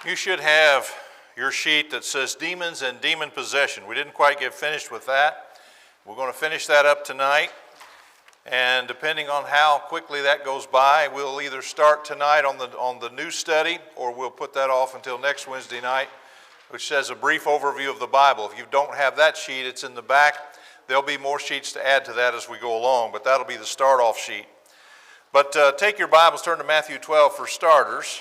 You should have your sheet that says demons and demon possession. We didn't quite get finished with that. We're going to finish that up tonight. And depending on how quickly that goes by, we'll either start tonight on the new study, or we'll put that off until next Wednesday night, which says a brief overview of the Bible. If you don't have that sheet, it's in the back. There'll be more sheets to add to that as we go along, but that'll be the start-off sheet. But take your Bibles, turn to Matthew 12 for starters.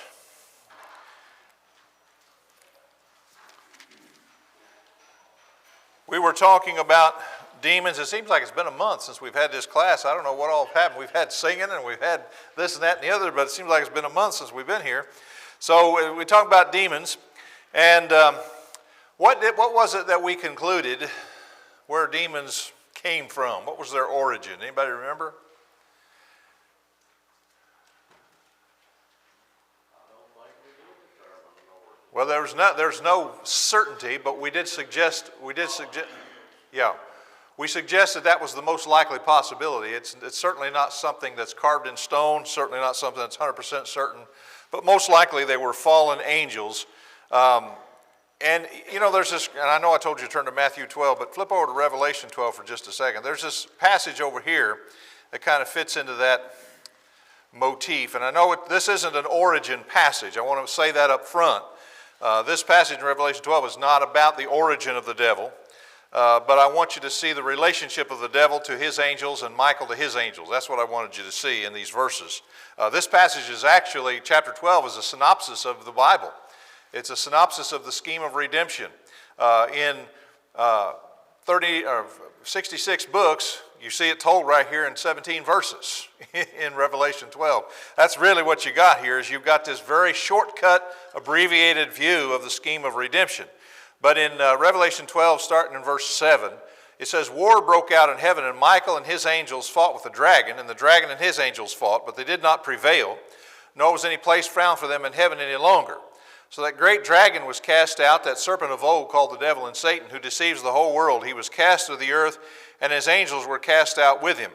We were talking about demons. It seems like it's been a month since we've had this class. I don't know what all happened. We've had singing and we've had this and that and the other, but it seems like it's been a month since we've been here. So we talked about demons. And what was it that we concluded where demons came from? What was their origin? Anybody remember? Well, there's no certainty, but we suggested that was the most likely possibility. It's certainly not something that's carved in stone, certainly not something that's 100% certain, but most likely they were fallen angels. And you know, there's this, and I know I told you to turn to Matthew 12, but flip over to Revelation 12 for just a second. There's this passage over here that kind of fits into that motif, and I know this isn't an origin passage. I want to say that up front. This passage in Revelation 12 is not about the origin of the devil, but I want you to see the relationship of the devil to his angels and Michael to his angels. That's what I wanted you to see in these verses. This passage is actually, chapter 12 is a synopsis of the Bible. It's a synopsis of the scheme of redemption. In 66 books, you see it told right here in 17 verses in Revelation 12. That's really what you got here, is you've got this very shortcut, abbreviated view of the scheme of redemption. But in Revelation 12, starting in verse 7, it says, "War broke out in heaven, and Michael and his angels fought with the dragon, and the dragon and his angels fought, but they did not prevail, nor was any place found for them in heaven any longer. So that great dragon was cast out, that serpent of old called the devil and Satan, who deceives the whole world. He was cast to the earth, and his angels were cast out with him.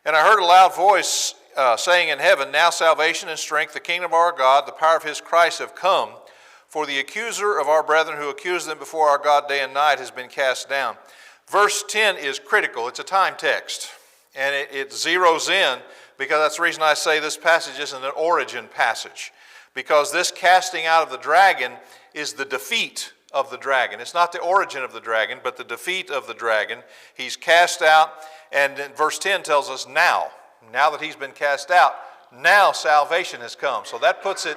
And I heard a loud voice saying in heaven, 'Now salvation and strength, the kingdom of our God, the power of his Christ have come. For the accuser of our brethren who accused them before our God day and night has been cast down.'" Verse 10 is critical. It's a time text, and it zeroes in, because that's the reason I say this passage isn't an origin passage. Because this casting out of the dragon is the defeat of the dragon. It's not the origin of the dragon, but the defeat of the dragon. He's cast out, and then verse 10 tells us now that he's been cast out, now salvation has come. So that puts it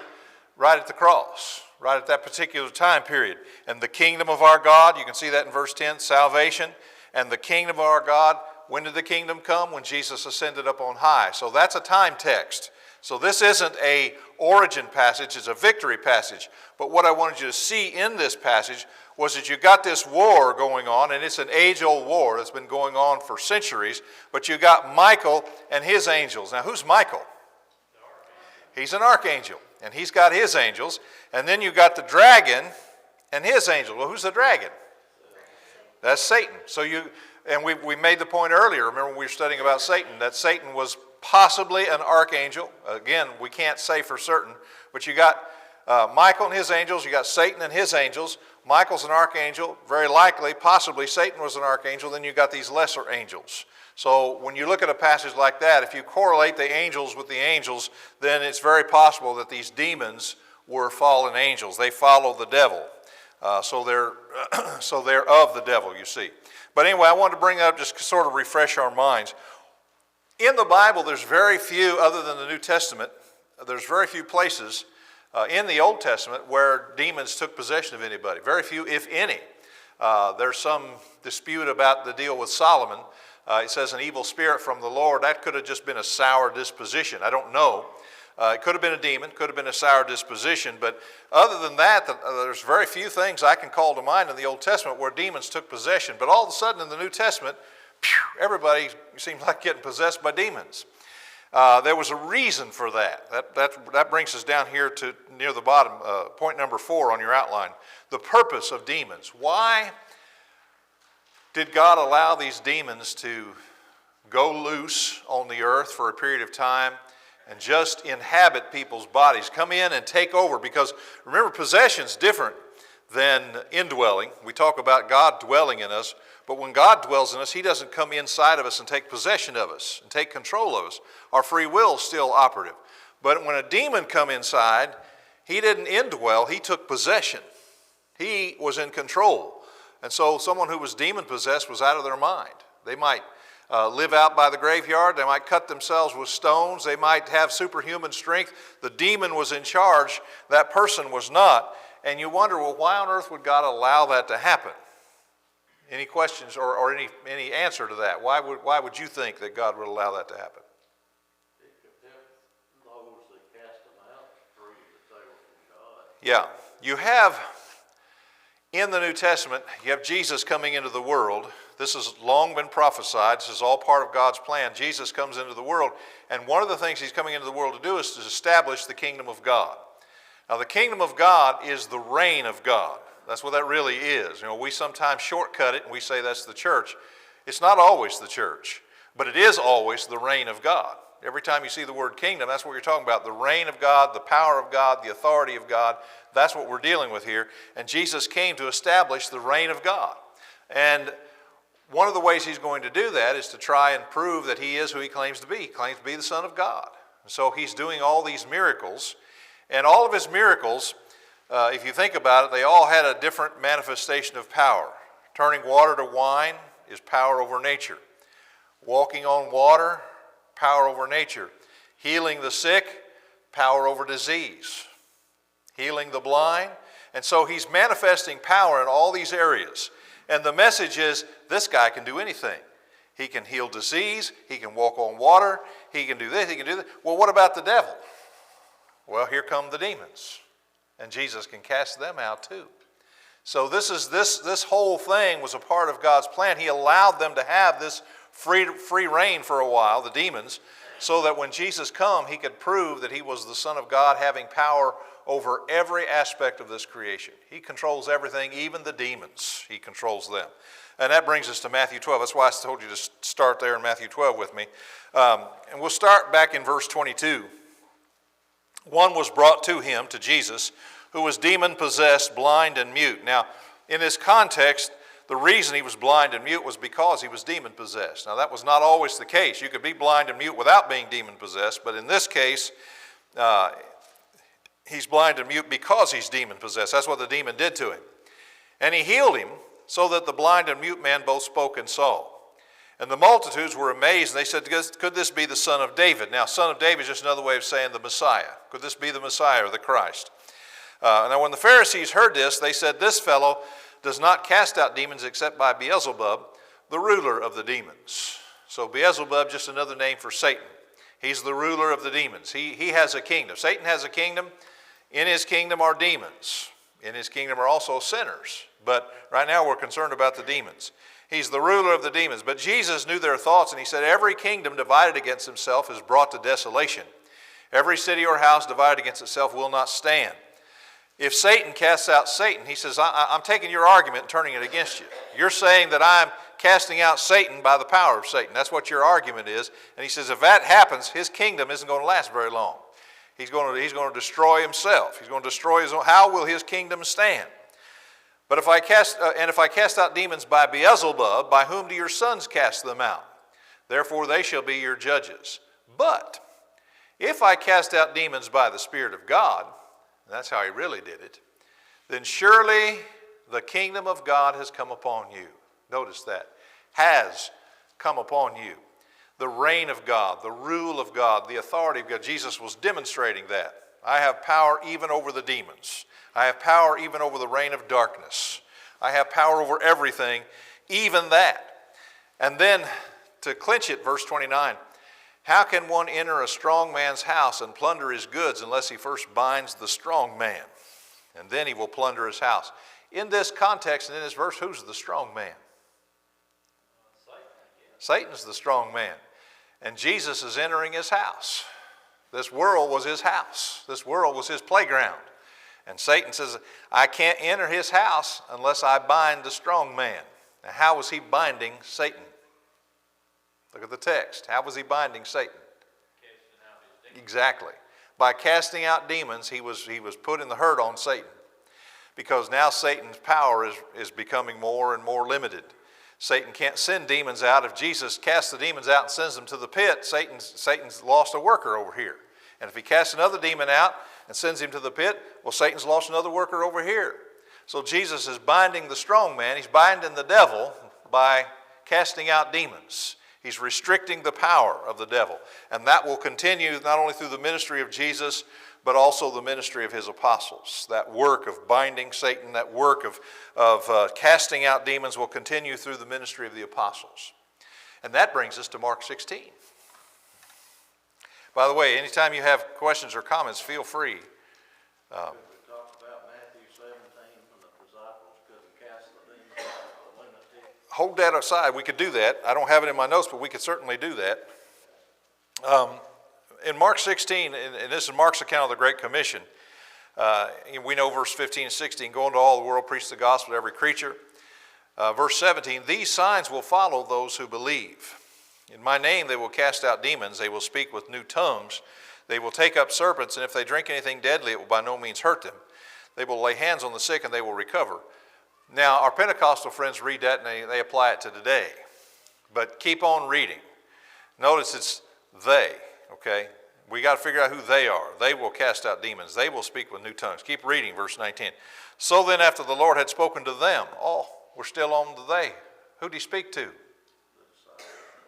right at the cross, right at that particular time period. And the kingdom of our God, you can see that in verse 10, salvation, and the kingdom of our God. When did the kingdom come? When Jesus ascended up on high. So that's a time text. So this isn't a origin passage, it's a victory passage. But what I wanted you to see in this passage was that you got this war going on, and it's an age-old war that's been going on for centuries, but you got Michael and his angels. Now, who's Michael? He's an archangel, and he's got his angels. And then you got the dragon and his angels. Well, who's the dragon? That's Satan. So we made the point earlier, remember when we were studying about Satan, that Satan was possibly an archangel. Again, we can't say for certain, but you got Michael and his angels, you got Satan and his angels. Michael's an archangel, very likely, possibly Satan was an archangel, then you got these lesser angels. So when you look at a passage like that, if you correlate the angels with the angels, then it's very possible that these demons were fallen angels. They follow the devil. So they're of the devil, you see. But anyway, I wanted to bring that up just to sort of refresh our minds. In the Bible, there's very few, other than the New Testament, there's very few places in the Old Testament where demons took possession of anybody. Very few, if any. There's some dispute about the deal with Solomon. It says an evil spirit from the Lord. That could have just been a sour disposition. I don't know. It could have been a demon, could have been a sour disposition. But other than that, there's very few things I can call to mind in the Old Testament where demons took possession. But all of a sudden in the New Testament, everybody seems like getting possessed by demons. There was a reason for that. That brings us down here to near the bottom, point number 4 on your outline. The purpose of demons. Why did God allow these demons to go loose on the earth for a period of time and just inhabit people's bodies. Come in and take over, because remember, possession's different than indwelling. We talk about God dwelling in us, but when God dwells in us, he doesn't come inside of us and take possession of us and take control of us. Our free will is still operative. But when a demon come inside, he didn't indwell, he took possession. He was in control. And so someone who was demon-possessed was out of their mind. They might live out by the graveyard. They might cut themselves with stones. They might have superhuman strength. The demon was in charge. That person was not. And you wonder, well, why on earth would God allow that to happen? Any questions or any answer to that? Why would you think that God would allow that to happen? It could help those that cast them out to prove that they were from God. Yeah. You have, in the New Testament, you have Jesus coming into the world. This has long been prophesied. This is all part of God's plan. Jesus comes into the world, and one of the things he's coming into the world to do is to establish the kingdom of God. Now, the kingdom of God is the reign of God. That's what that really is. You know, we sometimes shortcut it and we say that's the church. It's not always the church, but it is always the reign of God. Every time you see the word kingdom, that's what you're talking about. The reign of God, the power of God, the authority of God. That's what we're dealing with here. And Jesus came to establish the reign of God. And one of the ways he's going to do that is to try and prove that he is who he claims to be. He claims to be the Son of God. And so he's doing all these miracles. And all of his miracles, if you think about it, they all had a different manifestation of power. Turning water to wine is power over nature. Walking on water, power over nature. Healing the sick, power over disease. Healing the blind. And so he's manifesting power in all these areas. And the message is, this guy can do anything. He can heal disease. He can walk on water. He can do this. He can do that. Well, what about the devil? Well, here come the demons. And Jesus can cast them out too. So this whole thing was a part of God's plan. He allowed them to have this free reign for a while, the demons, so that when Jesus come, he could prove that he was the Son of God, having power over every aspect of this creation. He controls everything, even the demons. He controls them. And that brings us to Matthew 12. That's why I told you to start there in Matthew 12 with me. And we'll start back in verse 22. One was brought to him, to Jesus, who was demon-possessed, blind, and mute. Now, in this context, the reason he was blind and mute was because he was demon-possessed. Now, that was not always the case. You could be blind and mute without being demon-possessed, but in this case, he's blind and mute because he's demon-possessed. That's what the demon did to him. And he healed him so that the blind and mute man both spoke and saw. And the multitudes were amazed, and they said, could this be the Son of David? Now, Son of David is just another way of saying the Messiah. Could this be the Messiah or the Christ? Now, when the Pharisees heard this, they said, this fellow does not cast out demons except by Beelzebub, the ruler of the demons. So Beelzebub, just another name for Satan. He's the ruler of the demons. He has a kingdom. Satan has a kingdom. In his kingdom are demons. In his kingdom are also sinners. But right now we're concerned about the demons. He's the ruler of the demons. But Jesus knew their thoughts, and he said, every kingdom divided against himself is brought to desolation. Every city or house divided against itself will not stand. If Satan casts out Satan, he says, I'm taking your argument and turning it against you. You're saying that I'm casting out Satan by the power of Satan. That's what your argument is. And he says, if that happens, his kingdom isn't going to last very long. He's going to destroy himself. He's going to destroy his own. How will his kingdom stand? But if I cast out demons by Beelzebub, by whom do your sons cast them out? Therefore they shall be your judges. But if I cast out demons by the Spirit of God, and that's how he really did it, then surely the kingdom of God has come upon you. Notice that. Has come upon you. The reign of God, the rule of God, the authority of God. Jesus was demonstrating that. I have power even over the demons. I have power even over the reign of darkness. I have power over everything, even that. And then to clinch it, verse 29, how can one enter a strong man's house and plunder his goods unless he first binds the strong man? And then he will plunder his house. In this context and in this verse, who's the strong man? Satan's the strong man. And Jesus is entering his house. This world was his house. This world was his playground. And Satan says, I can't enter his house unless I bind the strong man. Now, how was he binding Satan? Look at the text. How was he binding Satan? Exactly. By casting out demons, he was putting the hurt on Satan, because now Satan's power is becoming more and more limited. Satan can't send demons out. If Jesus casts the demons out and sends them to the pit, Satan's lost a worker over here. And if he casts another demon out and sends him to the pit, well, Satan's lost another worker over here. So Jesus is binding the strong man. He's binding the devil by casting out demons. He's restricting the power of the devil. And that will continue not only through the ministry of Jesus, but also the ministry of his apostles. That work of binding Satan, that work of casting out demons will continue through the ministry of the apostles. And that brings us to Mark 16. By the way, anytime you have questions or comments, feel free. We talked about Matthew 17 when the disciples couldn't cast the demons out of the lunatic. Hold that aside. We could do that. I don't have it in my notes, but we could certainly do that. In Mark 16, and this is Mark's account of the Great Commission, we know verse 15 and 16, go into all the world, preach the gospel to every creature. Verse 17, these signs will follow those who believe. In my name they will cast out demons, they will speak with new tongues, they will take up serpents, and if they drink anything deadly, it will by no means hurt them. They will lay hands on the sick and they will recover. Now, our Pentecostal friends read that and they apply it to today. But keep on reading. Notice it's they. Okay, we got to figure out who they are. They will cast out demons. They will speak with new tongues. Keep reading, verse 19. So then, after the Lord had spoken to them, we're still on the they. Who did he speak to?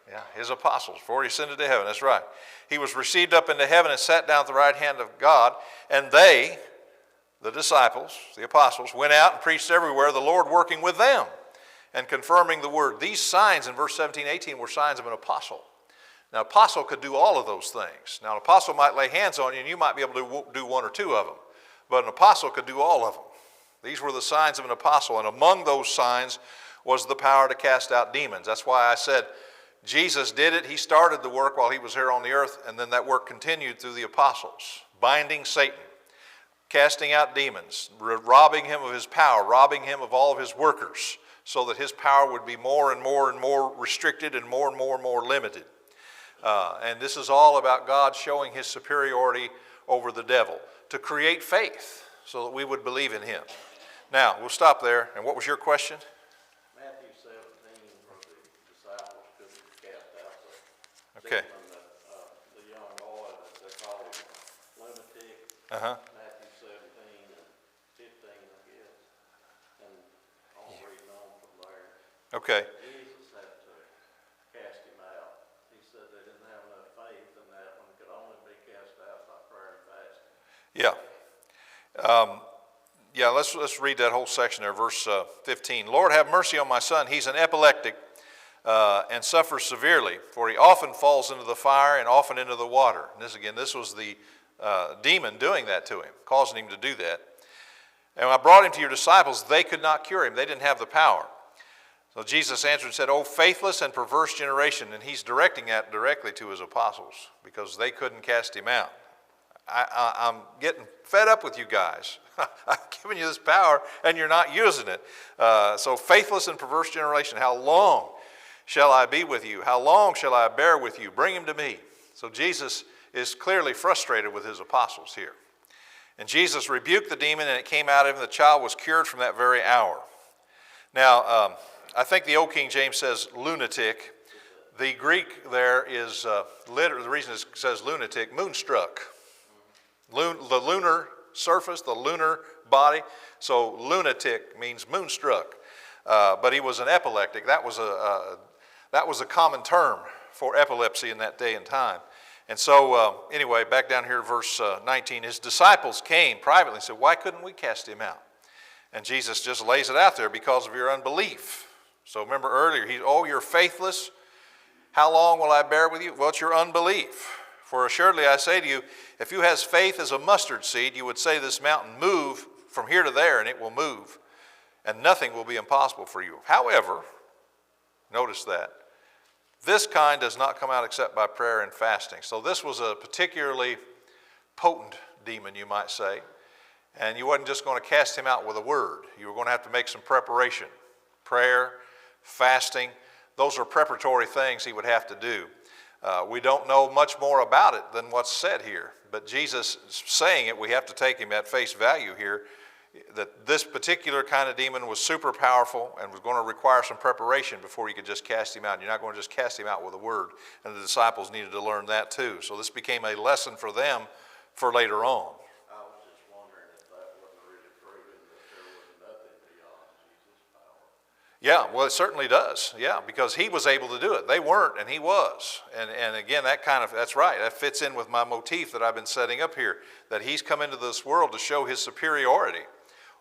Yeah, his apostles, before he ascended to heaven. That's right. He was received up into heaven and sat down at the right hand of God. And they, the disciples, the apostles, went out and preached everywhere, the Lord working with them and confirming the word. These signs in verse 17, 18 were signs of an apostle. Now, an apostle could do all of those things. Now, an apostle might lay hands on you, and you might be able to do one or two of them. But an apostle could do all of them. These were the signs of an apostle, and among those signs was the power to cast out demons. That's why I said Jesus did it. He started the work while he was here on the earth, and then that work continued through the apostles, binding Satan, casting out demons, robbing him of his power, robbing him of all of his workers, so that his power would be more and more restricted and more limited. And this is all about God showing his superiority over the devil to create faith so that we would believe in him. Now, we'll stop there. And what was your question? Matthew 17, where the disciples couldn't cast out the Okay. demon, the young boy that they called him lunatic. Uh-huh. Matthew 17 and 15, I guess. And I'll read on from there. Okay. Jesus had to cast him out. He said they didn't have enough faith, and that one could only be cast out by prayer and fasting. Yeah. Let's read that whole section there, verse 15. Lord, have mercy on my son. He's an epileptic and suffers severely, for he often falls into the fire and often into the water. And this was the demon doing that to him, causing him to do that. And when I brought him to your disciples, they could not cure him. They didn't have the power. So Jesus answered and said, "O faithless and perverse generation," and he's directing that directly to his apostles because they couldn't cast him out. I'm getting fed up with you guys. I've given you this power and you're not using it. So faithless and perverse generation, how long shall I be with you? How long shall I bear with you? Bring him to me. So Jesus is clearly frustrated with his apostles here. And Jesus rebuked the demon and it came out of him. The child was cured from that very hour. Now, I think the Old King James says lunatic. The Greek there is, the reason it says lunatic, moonstruck. The lunar surface, the lunar body. So lunatic means moonstruck. But he was an epileptic. That was a common term for epilepsy in that day and time. And so anyway, back down here, verse 19, his disciples came privately and said, "Why couldn't we cast him out?" And Jesus just lays it out there, because of your unbelief. So remember earlier, you're faithless. How long will I bear with you? Well, it's your unbelief. For assuredly I say to you, if you has faith as a mustard seed, you would say to this mountain, move from here to there, and it will move, and nothing will be impossible for you. However, notice that, this kind does not come out except by prayer and fasting. So this was a particularly potent demon, you might say, and you wasn't just going to cast him out with a word. You were going to have to make some preparation. Prayer, fasting, those are preparatory things he would have to do. We don't know much more about it than what's said here, but Jesus saying it, we have to take him at face value here, that this particular kind of demon was super powerful and was going to require some preparation before you could just cast him out. You're not going to just cast him out with a word, and the disciples needed to learn that too. So this became a lesson for them for later on. I was just wondering if that wasn't really proving that there was nothing beyond Jesus' power. Yeah, well, it certainly does. Yeah, because he was able to do it. They weren't, and he was. And again, that's right. That fits in with my motif that I've been setting up here, that he's come into this world to show his superiority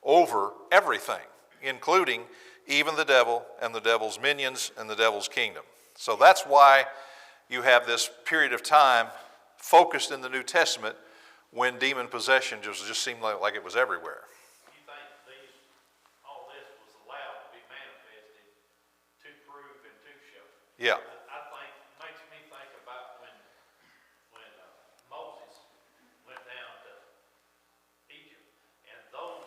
over everything, including even the devil and the devil's minions and the devil's kingdom. So that's why you have this period of time focused in the New Testament when demon possession just seemed like it was everywhere. You think all this was allowed to be manifested to prove and to show? Yeah. I think, makes me think about when Moses went down to Egypt, and those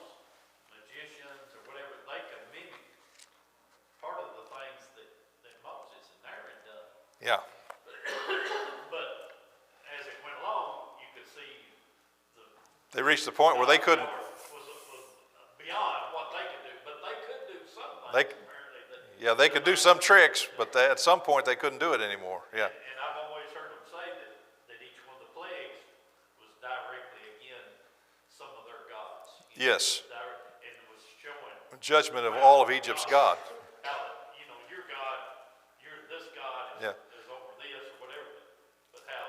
magicians or whatever, they could mimic part of the things that Moses and Aaron done. Yeah. But as it went along, you could see They reached the point where they couldn't. was beyond what they could do, but they could do something. Apparently, They could do some tricks, but at some point they couldn't do it anymore. Yeah. And I've always heard them say that each one of the plagues was directly against some of their gods. Yes. And it was showing Judgment of all of Egypt's God. how, your God, this God Yeah. is over this or whatever, but how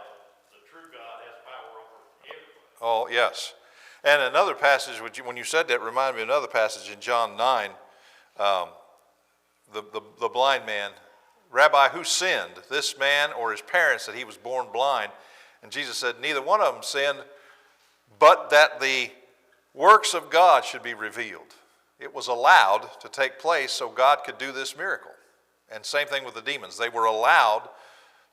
the true God has power over everything. Oh, yes. And another passage, when you said that, reminded me of another passage in John 9. The blind man, Rabbi, who sinned, this man or his parents, that he was born blind? And Jesus said, neither one of them sinned, but that the works of God should be revealed. It was allowed to take place so God could do this miracle. And same thing with the demons. They were allowed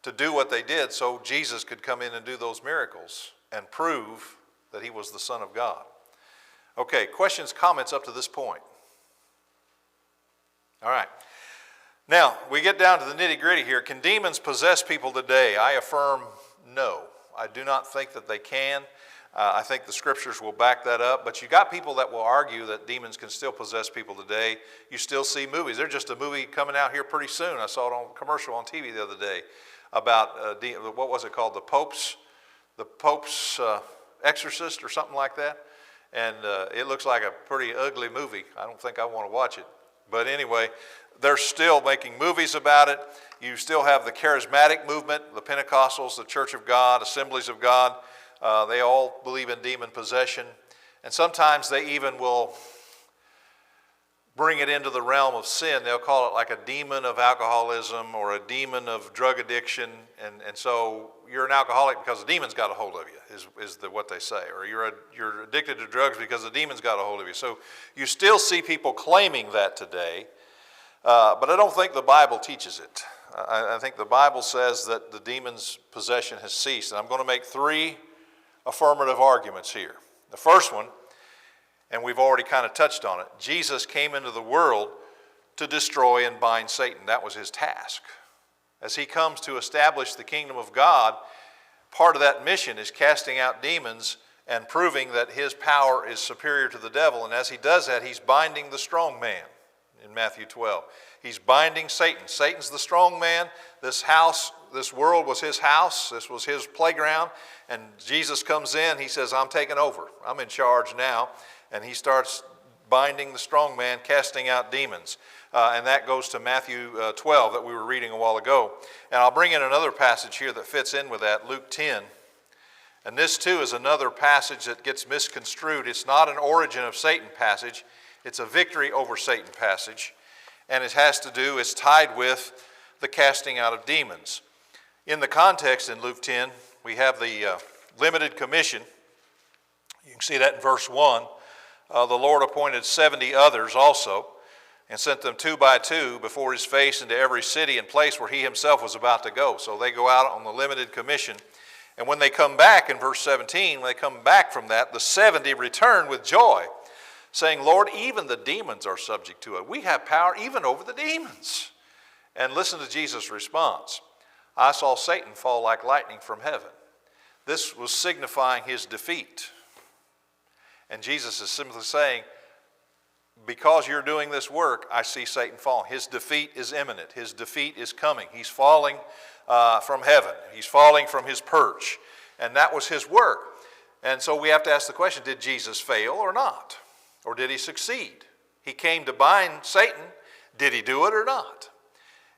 to do what they did so Jesus could come in and do those miracles and prove that he was the Son of God. Okay, questions, comments up to this point? All right. Now, we get down to the nitty-gritty here. Can demons possess people today? I affirm no. I do not think that they can. I think the scriptures will back that up. But you got people that will argue that demons can still possess people today. You still see movies. There's just a movie coming out here pretty soon. I saw it on a commercial on TV the other day about, what was it called? The Pope's Exorcist or something like that. And it looks like a pretty ugly movie. I don't think I want to watch it. But anyway, they're still making movies about it. You still have the charismatic movement, the Pentecostals, the Church of God, Assemblies of God. They all believe in demon possession. And sometimes they even will bring it into the realm of sin. They'll call it like a demon of alcoholism or a demon of drug addiction. And so you're an alcoholic because the demon's got a hold of you, is what they say. Or you're addicted to drugs because the demon's got a hold of you. So you still see people claiming that today. But I don't think the Bible teaches it. I think the Bible says that the demon's possession has ceased. And I'm going to make 3 affirmative arguments here. The first one, and we've already kind of touched on it, Jesus came into the world to destroy and bind Satan. That was his task. As he comes to establish the kingdom of God, part of that mission is casting out demons and proving that his power is superior to the devil. And as he does that, he's binding the strong man in Matthew 12. He's binding Satan. Satan's the strong man. This house, this world was his house. This was his playground. And Jesus comes in. He says, I'm taking over. I'm in charge now. And he starts binding the strong man, casting out demons. And that goes to Matthew 12 that we were reading a while ago. And I'll bring in another passage here that fits in with that, Luke 10. And this too is another passage that gets misconstrued. It's not an origin of Satan passage. It's a victory over Satan passage. And it has to do, it's tied with the casting out of demons. In the context in Luke 10, we have the limited commission. You can see that in verse 1. The Lord appointed 70 others also, and sent them 2 by 2 before his face into every city and place where he himself was about to go. So they go out on the limited commission. And when they come back in verse 17, when they come back from that, the 70 return with joy, saying, Lord, even the demons are subject to it. We have power even over the demons. And listen to Jesus' response. I saw Satan fall like lightning from heaven. This was signifying his defeat. And Jesus is simply saying, because you're doing this work, I see Satan falling. His defeat is imminent. His defeat is coming. He's falling from heaven. He's falling from his perch. And that was his work. And so we have to ask the question, did Jesus fail or not? Or did he succeed? He came to bind Satan. Did he do it or not?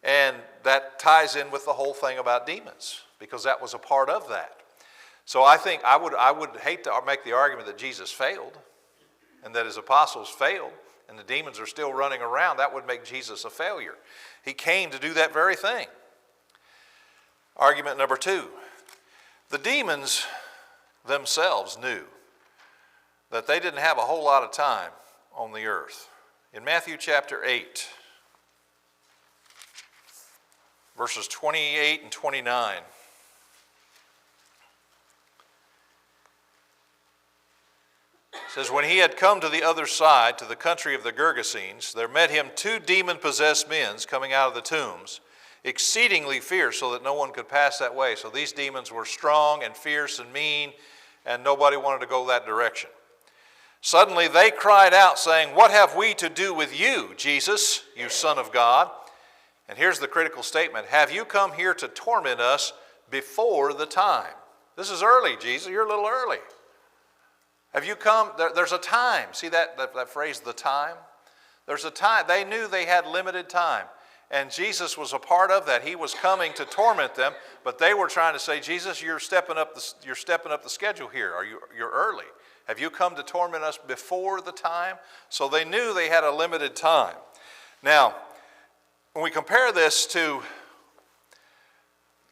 And that ties in with the whole thing about demons, because that was a part of that. So I think I would hate to make the argument that Jesus failed and that his apostles failed and the demons are still running around. That would make Jesus a failure. He came to do that very thing. Argument number 2. The demons themselves knew that they didn't have a whole lot of time on the earth. In Matthew chapter 8, verses 28 and 29, it says, when he had come to the other side, to the country of the Gergesenes, there met him 2 demon-possessed men coming out of the tombs, exceedingly fierce, so that no one could pass that way. So these demons were strong and fierce and mean, and nobody wanted to go that direction. Suddenly they cried out, saying, what have we to do with you, Jesus, you Son of God? And here's the critical statement. Have you come here to torment us before the time? This is early, Jesus. You're a little early. Have you come? There's a time. See that phrase, the time? There's a time. They knew they had limited time. And Jesus was a part of that. He was coming to torment them, but they were trying to say, Jesus, you're stepping up the schedule here. You're early. Have you come to torment us before the time? So they knew they had a limited time. Now, when we compare this to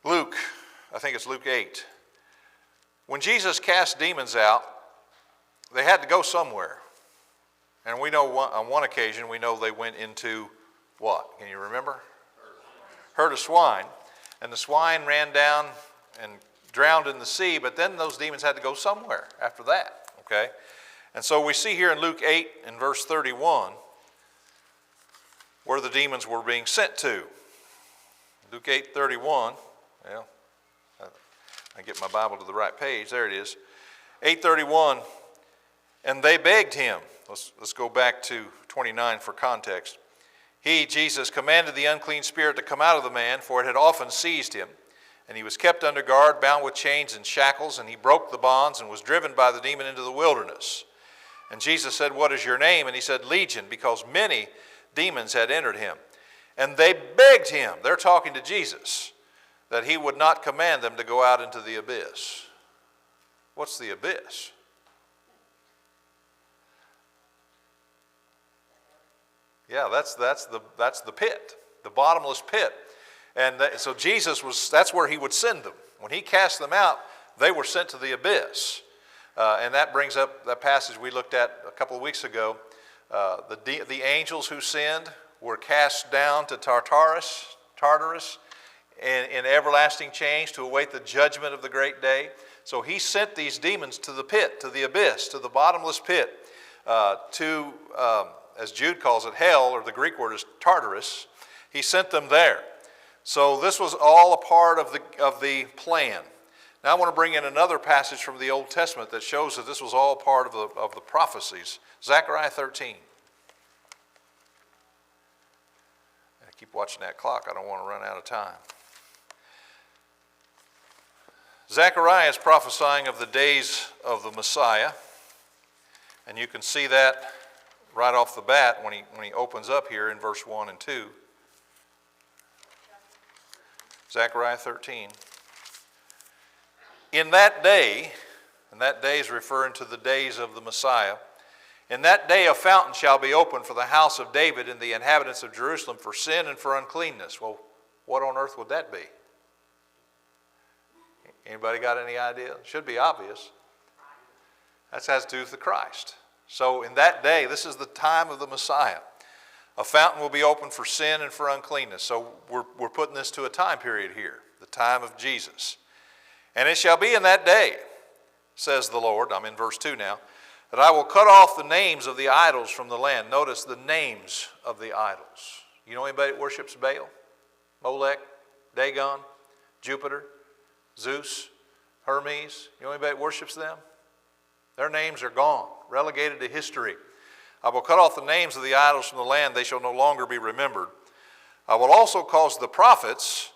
Luke, I think it's Luke 8, when Jesus cast demons out, they had to go somewhere. And we know on one occasion, we know they went into what? Can you remember? Herd of swine. And the swine ran down and drowned in the sea, but then those demons had to go somewhere after that. Okay? And so we see here in Luke 8 in verse 31 where the demons were being sent to. Luke 8:31. Well, I get my Bible to the right page. There it is. 8:31. And they begged him. Let's go back to 29 for context. He, Jesus, commanded the unclean spirit to come out of the man, for it had often seized him. And he was kept under guard, bound with chains and shackles, and he broke the bonds and was driven by the demon into the wilderness. And Jesus said, what is your name? And he said, Legion, because many demons had entered him. And they begged him, they're talking to Jesus, that he would not command them to go out into the abyss. What's the abyss? Yeah, that's the pit, the bottomless pit. And so Jesus that's where he would send them. When he cast them out, they were sent to the abyss. And that brings up that passage we looked at a couple of weeks ago. The angels who sinned were cast down to Tartarus in everlasting chains to await the judgment of the great day. So he sent these demons to the pit, to the abyss, to the bottomless pit, as Jude calls it, hell, or the Greek word is Tartarus. He sent them there. So this was all a part of the plan. Now I want to bring in another passage from the Old Testament that shows that this was all part of the prophecies. Zechariah 13. I keep watching that clock. I don't want to run out of time. Zechariah is prophesying of the days of the Messiah. And you can see that right off the bat when he opens up here in verse 1 and 2. Zechariah 13. In that day, and that day is referring to the days of the Messiah, in that day a fountain shall be opened for the house of David and the inhabitants of Jerusalem for sin and for uncleanness. Well, what on earth would that be? Anybody got any idea? It should be obvious. That has to do with the Christ. So in that day, this is the time of the Messiah. A fountain will be opened for sin and for uncleanness. So we're putting this to a time period here, the time of Jesus. And it shall be in that day, says the Lord, I'm in verse 2 now, that I will cut off the names of the idols from the land. Notice the names of the idols. You know anybody that worships Baal, Molech, Dagon? Jupiter, Zeus, Hermes. You know anybody that worships them? Their names are gone, relegated to history. I will cut off the names of the idols from the land. They shall no longer be remembered. I will also cause the prophets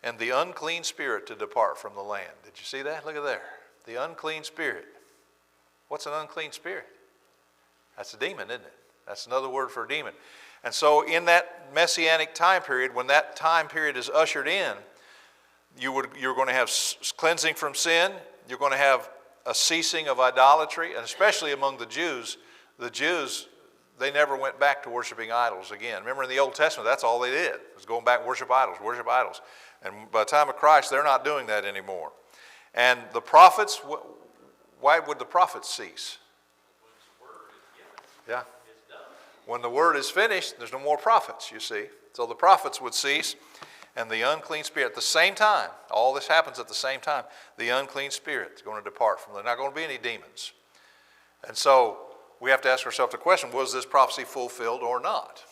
and the unclean spirit to depart from the land. Did you see that? Look at there. The unclean spirit. What's an unclean spirit? That's a demon, isn't it? That's another word for a demon. And so in that messianic time period, when that time period is ushered in, you're going to have cleansing from sin. You're going to have a ceasing of idolatry, and especially among the Jews, they never went back to worshiping idols again. Remember in the Old Testament, that's all they did, was going back and worship idols. And by the time of Christ, they're not doing that anymore. And the prophets, why would the prophets cease? Yeah. When the word is finished, there's no more prophets, you see. So the prophets would cease, and the unclean spirit, at the same time, all this happens at the same time, the unclean spirit is going to depart from them. There's not going to be any demons. And so we have to ask ourselves the question, was this prophecy fulfilled or not?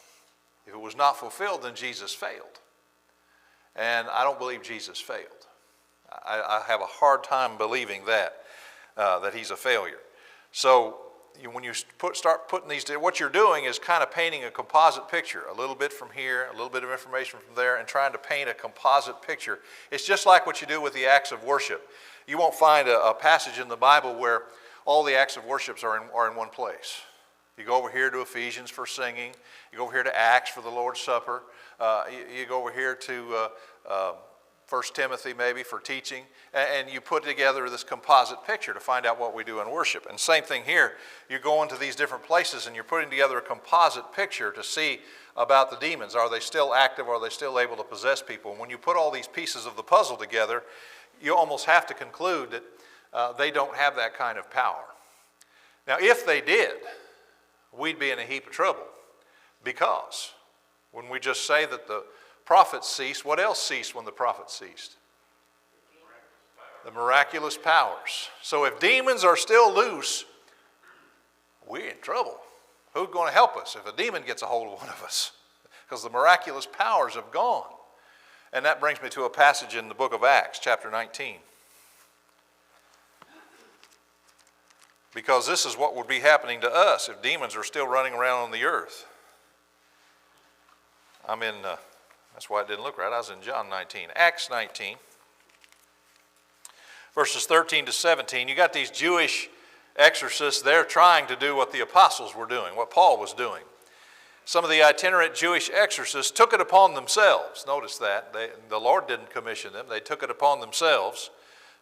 If it was not fulfilled, then Jesus failed. And I don't believe Jesus failed. I have a hard time believing that he's a failure. So when you start putting these, what you're doing is kind of painting a composite picture, a little bit from here, a little bit of information from there, and trying to paint a composite picture. It's just like what you do with the acts of worship. You won't find a passage in the Bible where all the acts of worship are in one place. You go over here to Ephesians for singing. You go over here to Acts for the Lord's Supper. You go over here to 1 Timothy maybe for teaching. And you put together this composite picture to find out what we do in worship. And same thing here. You go into these different places and you're putting together a composite picture to see about the demons. Are they still active? Are they still able to possess people? And when you put all these pieces of the puzzle together, you almost have to conclude that they don't have that kind of power. Now, if they did, we'd be in a heap of trouble, because when we just say that the prophets ceased, what else ceased when the prophets ceased? The miraculous powers. So if demons are still loose, we're in trouble. Who's going to help us if a demon gets a hold of one of us? Because the miraculous powers have gone. And that brings me to a passage in the book of Acts, chapter 19. Because this is what would be happening to us if demons are still running around on the earth. That's why it didn't look right. I was in John 19. Acts 19, verses 13 to 17. You got these Jewish exorcists. They're trying to do what the apostles were doing, what Paul was doing. Some of the itinerant Jewish exorcists took it upon themselves. Notice that. The Lord didn't commission them. They took it upon themselves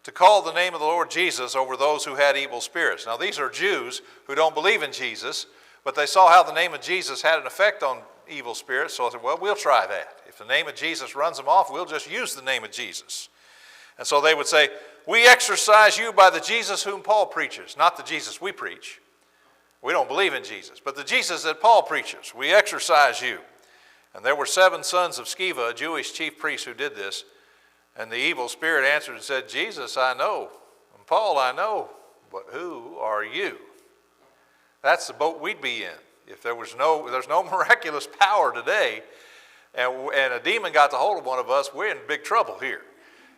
to call the name of the Lord Jesus over those who had evil spirits. Now, these are Jews who don't believe in Jesus, but they saw how the name of Jesus had an effect on evil spirits, so I said, well, we'll try that. If the name of Jesus runs them off, we'll just use the name of Jesus. And so they would say, we exorcise you by the Jesus whom Paul preaches, not the Jesus we preach. We don't believe in Jesus, but the Jesus that Paul preaches, we exorcise you. And there were 7 sons of Sceva, a Jewish chief priest, who did this. And the evil spirit answered and said, Jesus I know, and Paul I know, but who are you? That's the boat we'd be in. If there's no miraculous power today, and a demon got the hold of one of us, we're in big trouble here.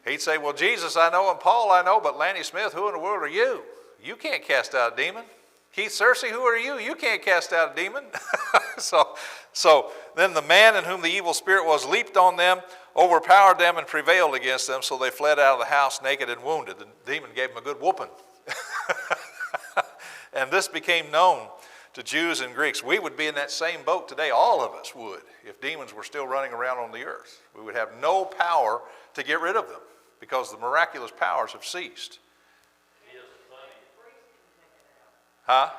He'd say, well, Jesus I know and Paul I know, but Lanny Smith, who in the world are you? You can't cast out a demon. Keith Searcy, who are you? You can't cast out a demon. So then the man in whom the evil spirit was leaped on them, overpowered them, and prevailed against them, so they fled out of the house naked and wounded. The demon gave them a good whooping. And this became known to Jews and Greeks. We would be in that same boat today, all of us would, if demons were still running around on the earth. We would have no power to get rid of them because the miraculous powers have ceased. Huh?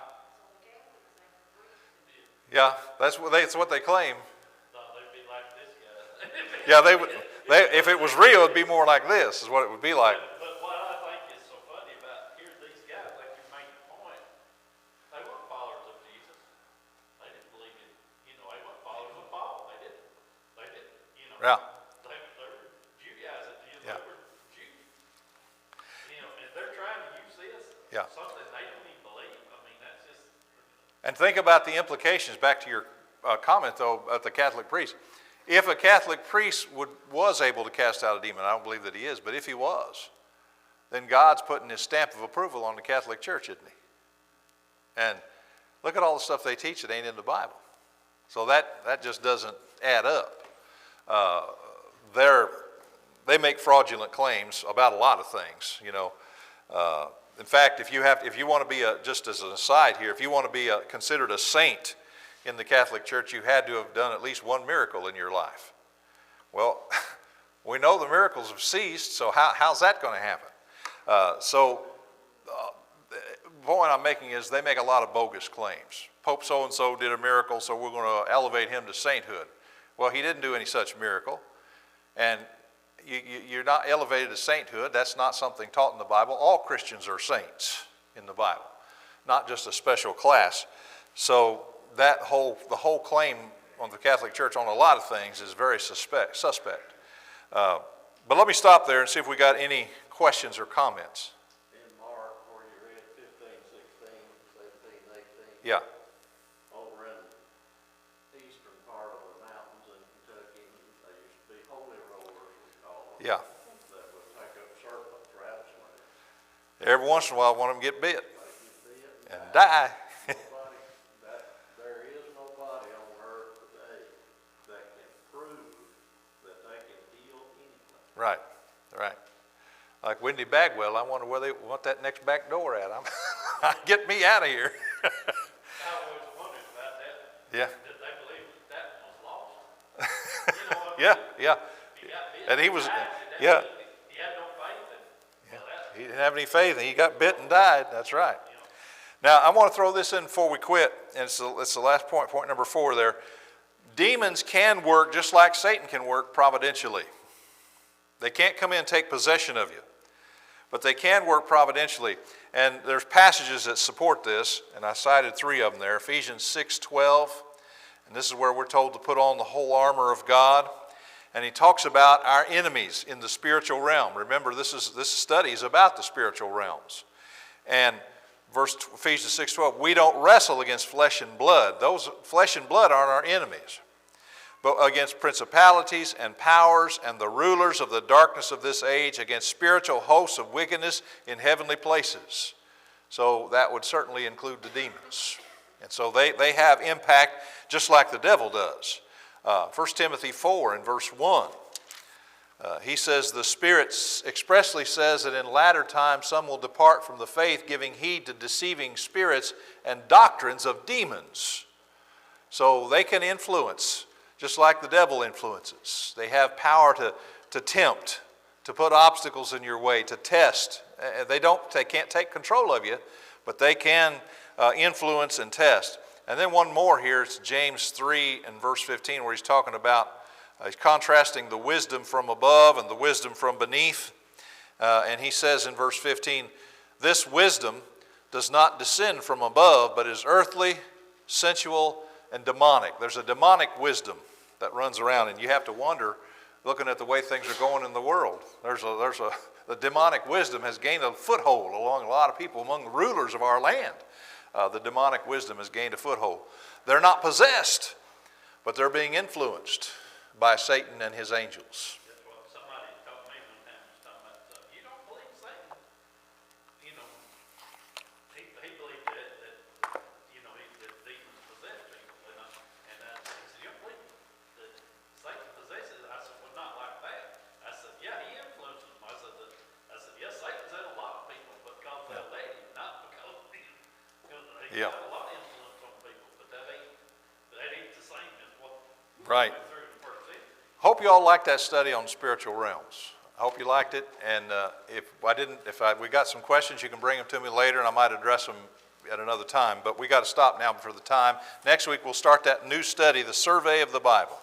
Yeah, that's what they claim. They'd be like this guy. Yeah, they would. If it was real, it'd be more like this, is what it would be like. But what I think is so funny about, here's these guys, like you make the point, they weren't followers of Jesus. They didn't believe in, they weren't followers of Paul. They didn't, Yeah. They were Judaizing, Yeah. they were Jews. And they're trying to use this, Yeah. something they don't even believe. I mean, that's just. And think about the implications, back to your comment, though, of the Catholic priest. if a Catholic priest was able to cast out a demon, I don't believe that he is, but if he was, then God's putting his stamp of approval on the Catholic Church, isn't he? And look at all the stuff they teach that ain't in the Bible. So that just doesn't add up. They make fraudulent claims about a lot of things, you know. In fact, if you want to be just as an aside here, if you want to be considered a saint in the Catholic Church, you had to have done at least one miracle in your life. Well, we know the miracles have ceased, so how's that going to happen? The point I'm making is they make a lot of bogus claims. Pope so-and-so did a miracle, so we're going to elevate him to sainthood. Well, he didn't do any such miracle. And you're not elevated to sainthood. That's not something taught in the Bible. All Christians are saints in the Bible, not just a special class. So the whole claim on the Catholic Church on a lot of things is very suspect. But let me stop there and see if we got any questions or comments. In Mark, where you read 15, 16, 17, 18. Yeah. Over in the eastern part of the mountains in Kentucky, there used to be holy rollers, we call them. Yeah. That would take up serpents, rattlesnakes. Every once in a while, one of them get bit Make you see it and die. There is nobody on earth today that can prove that they can heal anything. Right. Like Wendy Bagwell, I wonder where they want that next back door at. Get me out of here. I always wondered about that. Yeah. Did they believe that was lost? You know what I Yeah. mean? Yeah. He got bit And he and was, died, yeah. He had no faith in well, He didn't have any faith, and he got bit and died. That's right. Now, I want to throw this in before we quit, and it's the last point number 4 there. Demons can work just like Satan can work providentially. They can't come in and take possession of you, but they can work providentially. And there's passages that support this, and I cited 3 of them there. Ephesians 6:12, and this is where we're told to put on the whole armor of God. And he talks about our enemies in the spiritual realm. Remember, this study is about the spiritual realms. And Ephesians 6:12, we don't wrestle against flesh and blood. Those flesh and blood aren't our enemies, but against principalities and powers and the rulers of the darkness of this age, against spiritual hosts of wickedness in heavenly places. So that would certainly include the demons. And so they have impact just like the devil does. 1 Timothy 4 and verse 1. He says, the Spirit expressly says that in latter times some will depart from the faith, giving heed to deceiving spirits and doctrines of demons. So they can influence, just like the devil influences. They have power to tempt, to put obstacles in your way, to test. They can't take control of you, but they can influence and test. And then one more here, it's James 3 and verse 15, where he's talking about, he's contrasting the wisdom from above and the wisdom from beneath. And he says in verse 15, this wisdom does not descend from above, but is earthly, sensual, and demonic. There's a demonic wisdom that runs around, and you have to wonder, looking at the way things are going in the world. The demonic wisdom has gained a foothold along a lot of people, among the rulers of our land. The demonic wisdom has gained a foothold. They're not possessed, but they're being influenced by Satan and his angels. That's what somebody told me one time, was talking about, you don't believe Satan. You know, he believed that that demons possess people. And I said, you don't believe that Satan possesses? I said, well, not like that. I said, yeah, he influences them. I said, yes, Satan's in a lot of people because they let him, not because he's got a lot of influence on people. But that ain't the same as what Right. went through the first century. Hope you all liked that study on spiritual realms. I hope you liked it. And if we got some questions, you can bring them to me later, and I might address them at another time. But we got to stop now for the time. Next week we'll start that new study, the Survey of the Bible.